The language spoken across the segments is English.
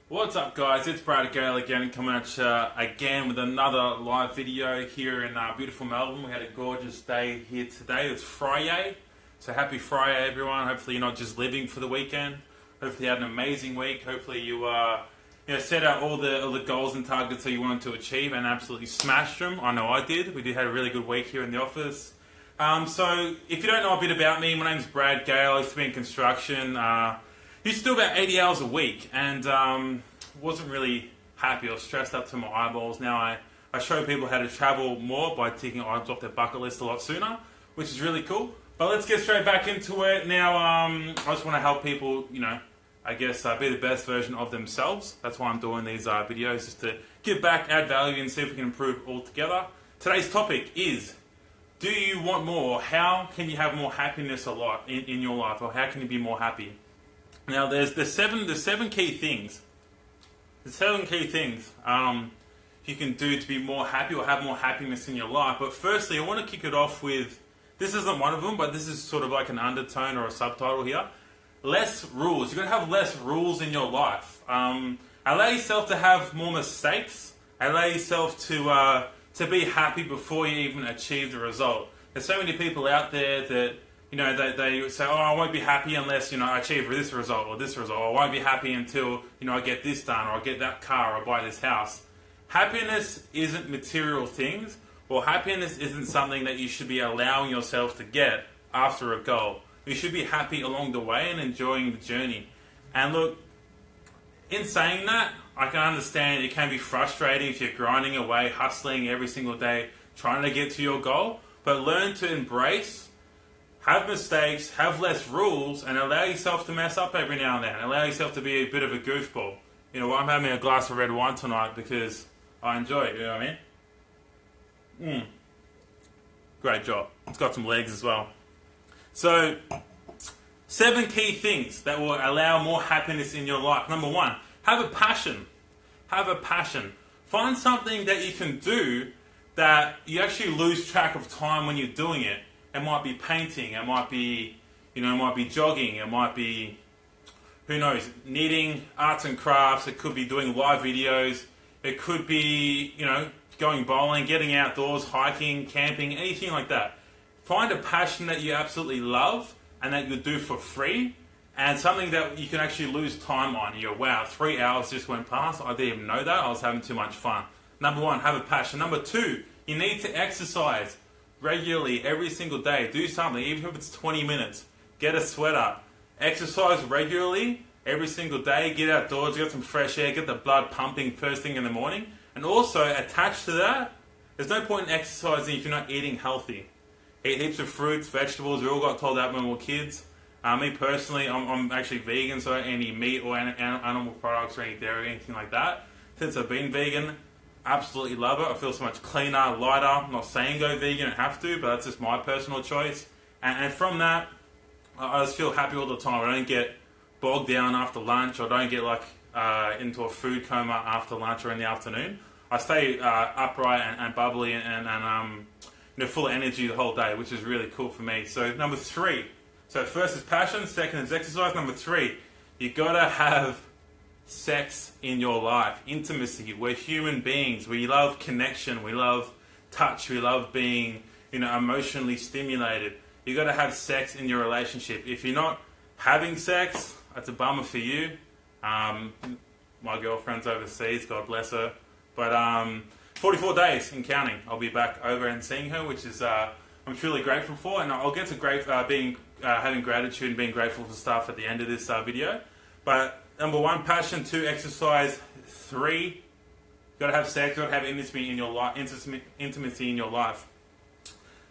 What's up, guys? It's Brad Gale again, coming at you again with another live video here in beautiful Melbourne. We had a gorgeous day here today. It's Friday, so happy Friday, everyone. Hopefully you're not just living for the weekend. Hopefully you had an amazing week. Hopefully you set out all the goals and targets that you wanted to achieve and absolutely smashed them. I know I did. We did have a really good week here in the office. So if you don't know a bit about me, my name's Brad Gale. I used to be in construction. Used to do about 80 hours a week and wasn't really happy or stressed up to my eyeballs. Now I show people how to travel more by ticking items off their bucket list a lot sooner, which is really cool. But let's get straight back into it. Now I just want to help people, be the best version of themselves. That's why I'm doing these videos, just to give back, add value, and see if we can improve all together. Today's topic is, do you want more? How can you have more happiness in your life? Or how can you be more happy? Now, there's the seven key things. The seven key things you can do to be more happy or have more happiness in your life. But firstly, I want to kick it off with, this isn't one of them, but this is sort of like an undertone or a subtitle here. Less rules. You're going to have less rules in your life. Allow yourself to have more mistakes. Allow yourself to be happy before you even achieve the result. There's so many people out there that they say, I won't be happy unless, I achieve this result or this result. I won't be happy until, I get this done or I get that car or buy this house. Happiness isn't material things, or happiness isn't something that you should be allowing yourself to get after a goal. You should be happy along the way and enjoying the journey. And look, in saying that, I can understand it can be frustrating if you're grinding away, hustling every single day, trying to get to your goal, but learn to embrace, have mistakes, have less rules, and allow yourself to mess up every now and then. Allow yourself to be a bit of a goofball. I'm having a glass of red wine tonight because I enjoy it, you know what I mean? Great job. It's got some legs as well. So, 7 key things that will allow more happiness in your life. Number 1, have a passion. Have a passion. Find something that you can do that you actually lose track of time when you're doing it. It might be painting, it might be, jogging, it might be, who knows, knitting, arts and crafts, it could be doing live videos, it could be, going bowling, getting outdoors, hiking, camping, anything like that. Find a passion that you absolutely love and that you do for free, and something that you can actually lose time on. You're, wow, 3 hours just went past, I didn't even know that, I was having too much fun. Number 1, have a passion. Number 2, you need to exercise. Regularly, every single day, do something, even if it's 20 minutes. Get a sweater. Exercise regularly, every single day. Get outdoors, get some fresh air, get the blood pumping first thing in the morning. And also, attached to that, there's no point in exercising if you're not eating healthy. Eat heaps of fruits, vegetables. We all got told that when we were kids. Me personally, I'm actually vegan, so I don't eat any meat or animal products or any dairy or anything like that. Since I've been vegan, absolutely love it. I feel so much cleaner, lighter. I'm not saying go vegan, you don't have to, but that's just my personal choice. And from that, I just feel happy all the time. I don't get bogged down after lunch, or don't get into a food coma after lunch or in the afternoon. I stay upright and bubbly and full of energy the whole day, which is really cool for me. So number 3. So first is passion, second is exercise. Number 3, you gotta have sex in your life. Intimacy. We're human beings. We love connection. We love touch. We love being, emotionally stimulated. You got to have sex in your relationship. If you're not having sex, that's a bummer for you. My girlfriend's overseas, God bless her. But 44 days and counting. I'll be back over and seeing her, which is I'm truly grateful for. And I'll get to having gratitude and being grateful for stuff at the end of this video. But number 1, passion. 2, exercise. 3, you gotta have sex. You gotta have intimacy in your life. Intimacy in your life.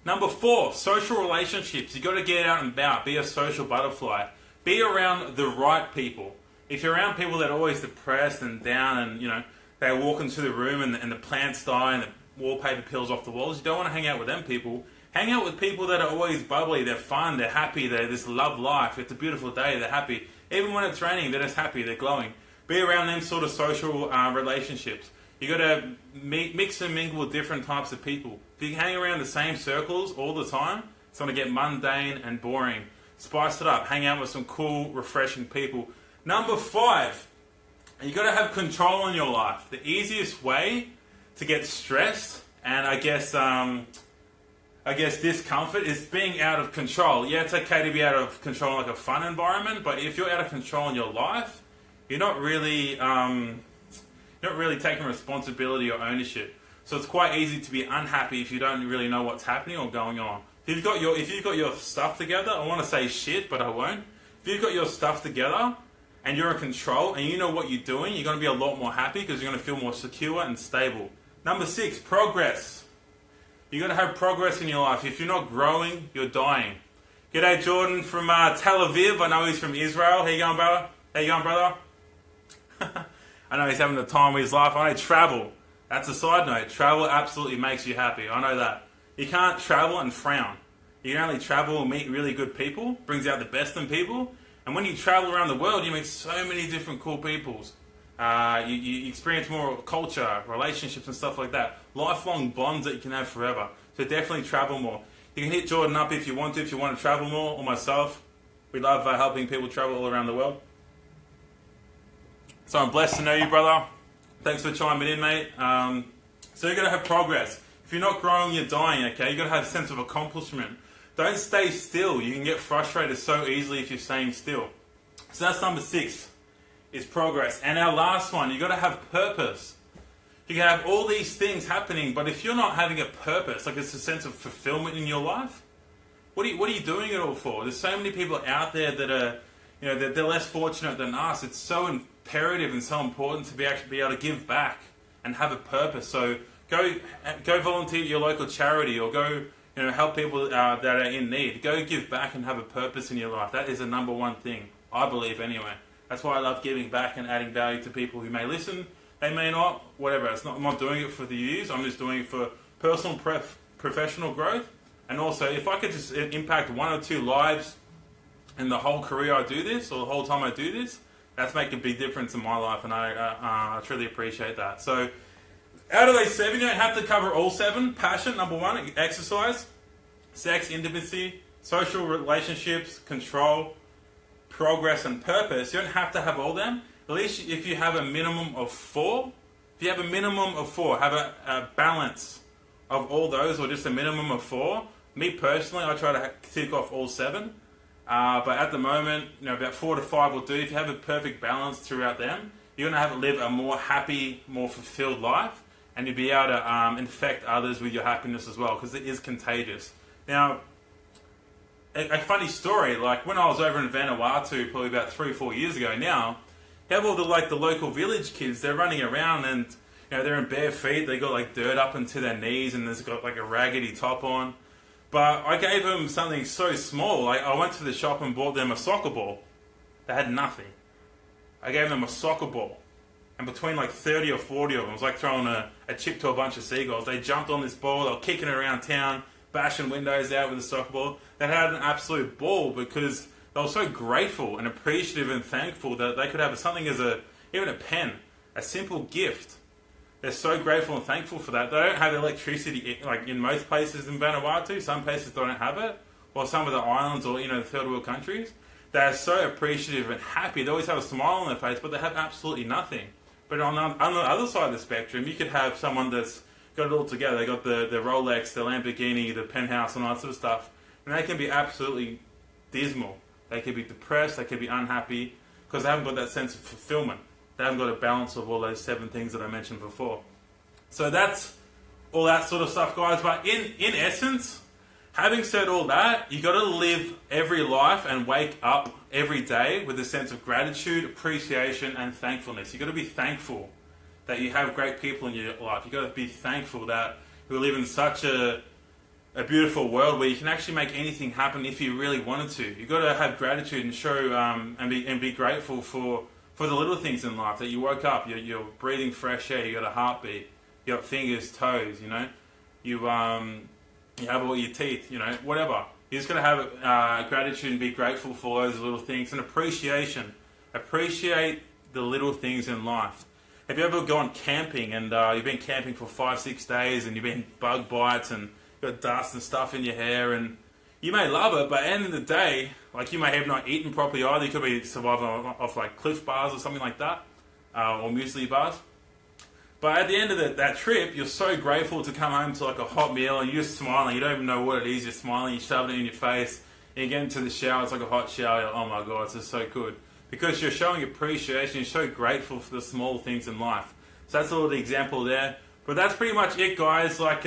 Number 4, social relationships. You gotta get out and about. Be a social butterfly. Be around the right people. If you're around people that are always depressed and down, and they walk into the room and the plants die and the wallpaper peels off the walls, you don't want to hang out with them people. Hang out with people that are always bubbly. They're fun. They're happy. They just love life. It's a beautiful day. They're happy. Even when it's raining, they're just happy, they're glowing. Be around them sort of social relationships. You got to mix and mingle with different types of people. If you hang around the same circles all the time, it's going to get mundane and boring. Spice it up. Hang out with some cool, refreshing people. Number 5, And you got to have control in your life. The easiest way to get stressed and I guess discomfort is being out of control. Yeah, it's okay to be out of control in like a fun environment, but if you're out of control in your life, you're not really taking responsibility or ownership. So it's quite easy to be unhappy if you don't really know what's happening or going on. If you've got your stuff together, I want to say shit, but I won't. If you've got your stuff together and you're in control and you know what you're doing, you're going to be a lot more happy because you're going to feel more secure and stable. Number 6, progress. You got to have progress in your life. If you're not growing, you're dying. G'day, Jordan from Tel Aviv. I know he's from Israel. How you going, brother? I know he's having the time of his life. I know travel. That's a side note. Travel absolutely makes you happy. I know that. You can't travel and frown. You can only travel and meet really good people. Brings out the best in people. And when you travel around the world, you meet so many different cool peoples. You experience more culture, relationships and stuff like that. Lifelong bonds that you can have forever. So definitely travel more. You can hit Jordan up if you want to travel more, or myself. We love helping people travel all around the world. So I'm blessed to know you, brother. Thanks for chiming in, mate. So you're going to have progress. If you're not growing, you're dying, okay? You've got to have a sense of accomplishment. Don't stay still. You can get frustrated so easily if you're staying still. So that's number 6, is progress. And our last one, you've got to have purpose. You can have all these things happening, but if you're not having a purpose, like it's a sense of fulfillment in your life, what are you doing it all for? There's so many people out there that are, they're less fortunate than us. It's so imperative and so important to be able to give back and have a purpose. So go volunteer at your local charity, or go help people that are in need. Go give back and have a purpose in your life. That is the number one thing, I believe anyway. That's why I love giving back and adding value to people who may listen, they may not, whatever. I'm not doing it for the views. I'm just doing it for personal professional growth. And also, if I could just impact 1 or 2 lives in the whole career I do this, or the whole time I do this, that's making a big difference in my life, and I truly appreciate that. So, out of those 7, you don't have to cover all 7. Passion, number 1, exercise, sex, intimacy, social relationships, control, progress, and purpose. You don't have to have all them. At least if you have a minimum of 4, have a balance of all those, or just a minimum of 4. Me personally, I try to tick off all 7. But at the moment, about 4 to 5 will do. If you have a perfect balance throughout them, you're going to live a more happy, more fulfilled life, and you'll be able to infect others with your happiness as well, because it is contagious. Now, a funny story, like when I was over in Vanuatu probably about 3 or 4 years ago now, you have all the local village kids, they're running around and they're in bare feet, they got like dirt up into their knees and they've got like a raggedy top on. But I gave them something so small, like I went to the shop and bought them a soccer ball. They had nothing. I gave them a soccer ball. And between like 30 or 40 of them, it was like throwing a chip to a bunch of seagulls. They jumped on this ball, they were kicking it around town, bashing windows out with a soccer ball. They had an absolute ball because they were so grateful and appreciative and thankful that they could have something as even a pen, a simple gift. They're so grateful and thankful for that. They don't have electricity like in most places in Vanuatu. Some places don't have it, or some of the islands, or the third world countries. They're so appreciative and happy. They always have a smile on their face, but they have absolutely nothing. But on the other side of the spectrum, you could have someone that's got it all together. They got the Rolex, the Lamborghini, the penthouse, and all that sort of stuff, and they can be absolutely dismal. They could be depressed. They could be unhappy because they haven't got that sense of fulfillment. They haven't got a balance of all those 7 things that I mentioned before. So that's all that sort of stuff, guys. But in essence, having said all that, you got to live every life and wake up every day with a sense of gratitude, appreciation, and thankfulness. You got to be thankful that you have great people in your life. You got to be thankful that we live in such a beautiful world where you can actually make anything happen if you really wanted to. You got to have gratitude and show and be grateful for the little things in life. That you woke up, you're breathing fresh air, you got a heartbeat, you got fingers, toes. You have all your teeth. Whatever. You just got to have gratitude and be grateful for those little things and appreciation. Appreciate the little things in life. Have you ever gone camping and you've been camping for 5-6 days and you've been bug bites and got dust and stuff in your hair, and you may love it, but at the end of the day, like you may have not eaten properly either. You could be surviving off like Cliff Bars or something like that. or muesli bars. But at the end of that trip, you're so grateful to come home to like a hot meal and you're smiling. You don't even know what it is. You're smiling. You shove it in your face. And you get into the shower. It's like a hot shower. You're like, oh my God, this is so good. Because you're showing appreciation. You're so grateful for the small things in life. So that's a little example there. But that's pretty much it, guys. Like,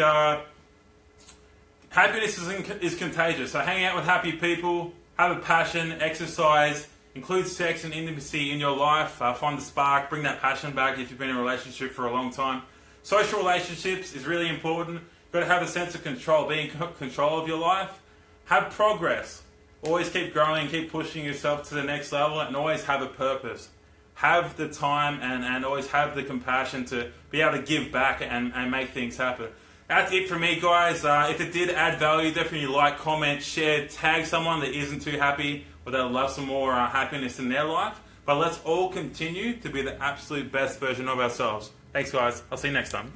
happiness is contagious. So hang out with happy people. Have a passion. Exercise. Include sex and intimacy in your life. Find the spark. Bring that passion back if you've been in a relationship for a long time. Social relationships is really important. You've got to have a sense of control. Be in control of your life. Have progress. Always keep growing. Keep pushing yourself to the next level. And always have a purpose. Have the time and always have the compassion to be able to give back and make things happen. That's it from me, guys. If it did add value, definitely like, comment, share, tag someone that isn't too happy or that would love some more happiness in their life. But let's all continue to be the absolute best version of ourselves. Thanks, guys. I'll see you next time.